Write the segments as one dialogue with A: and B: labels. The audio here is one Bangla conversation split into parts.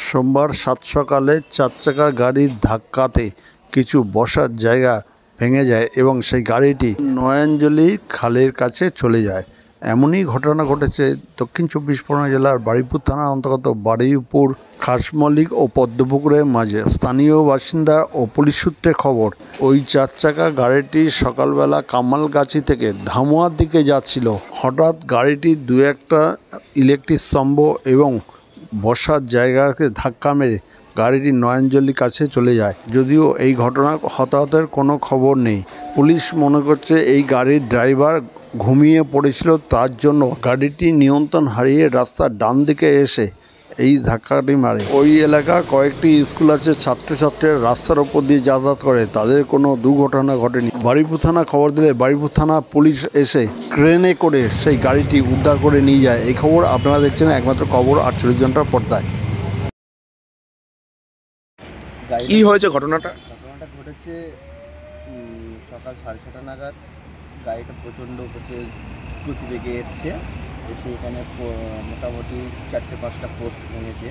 A: সোমবার সাত সকালে চার চাকার গাড়ির ধাক্কাতে কিছু বসার জায়গা ভেঙে যায় এবং সেই গাড়িটি নয়াঞ্জলি খালের কাছে চলে যায়। এমনই ঘটনা ঘটেছে দক্ষিণ চব্বিশ পরগনা জেলার বারুইপুর থানার অন্তর্গত বারুইপুর খাসমল্লিক ও পদ্মপুকুরের মাঝে। স্থানীয় বাসিন্দা ও পুলিশ সূত্রে খবর, ওই চার চাকা গাড়িটি সকালবেলা কামালগাছি থেকে ধামুয়ার দিকে যাচ্ছিল। হঠাৎ গাড়িটির দু একটা ইলেকট্রিক স্তম্ভ এবং বসার জায়গাকে ধাক্কা মেরে গাড়িটি নয়াঞ্জলির কাছে চলে যায়। যদিও এই ঘটনা হতাহতের কোনো খবর নেই। পুলিশ মনে করছে এই গাড়ির ড্রাইভার ঘুমিয়ে পড়েছিল, তার জন্য গাড়িটি নিয়ন্ত্রণ হারিয়ে রাস্তার ডান দিকে এসে এই ধাক্কাটি মারে। ওই এলাকার কয়েকটি স্কুল আছে, ছাত্রছাত্রীরা রাস্তার ওপর দিয়ে যাতায়াত করে, তাদের কোনো দুর্ঘটনা ঘটেনি। বারুইপুর থানা খবর দিলে বারুইপুর থানা পুলিশ এসে ক্রেনে করে সেই গাড়িটি উদ্ধার করে নিয়ে যায়। এই খবর আপনারা দেখছেন একমাত্র খবর 48 ঘন্টার পর্দায়।
B: কি হয়েছে ঘটনাটা
C: ঘটেছে সকাল 6:30 নাগাদ। গাড়িটা প্রচণ্ড গতিবেগে এসছে, এসে এখানে মোটামুটি 4-5টা পোস্ট ভেঙেছে।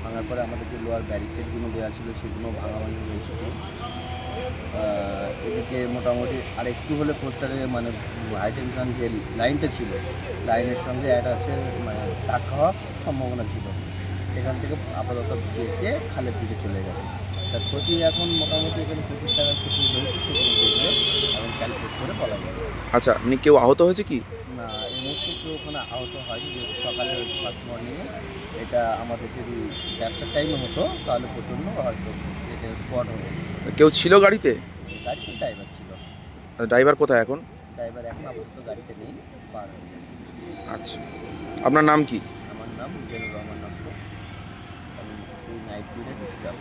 C: ভাঙার পরে আমাদের যে লোয়ার ব্যারিকেডগুলো দেওয়া ছিল সেগুলো ভাঙাভাঙি হয়েছিল। এদিকে মোটামুটি আর একটু হলে পোস্টারে মানে হাই টেনশন যে লাইনটা ছিল, লাইনের সঙ্গে একটা হচ্ছে মানে ধাক্কা হওয়ার সম্ভাবনা ছিল। সেখান থেকে আপাতত বেঁচে খালের দিকে চলে যাবে। তার ক্ষতি এখন মোটামুটি এখানে 25 টাকার ক্ষতি হয়েছে, সেগুলো দেখলে এখন ক্যালকুলেট করে বলা যাবে।
B: আচ্ছা, কেউ আহত হয়েছে কি?
C: না, এই মুহূর্তে কেউ ওখানে আহত হয়নি। যেহেতু সকালে ফার্স্ট মর্নিংয়ে এটা আমাদের যদি ব্যবসার টাইমে হতো তাহলে প্রচণ্ড হয়তো এটা স্পট হয়ে যেত।
B: কেউ ছিল গাড়িতে?
C: গাড়িতে ড্রাইভার ছিল।
B: ড্রাইভার কোথায় এখন?
C: ড্রাইভার এখন আপাতত গাড়িতে নেই, পার হয়ে গেছে।
B: আচ্ছা, আপনার নাম কি?
C: আমার নাম জেনুর রহমান নস্কর, আমি নাইট বিউরের স্টাফ।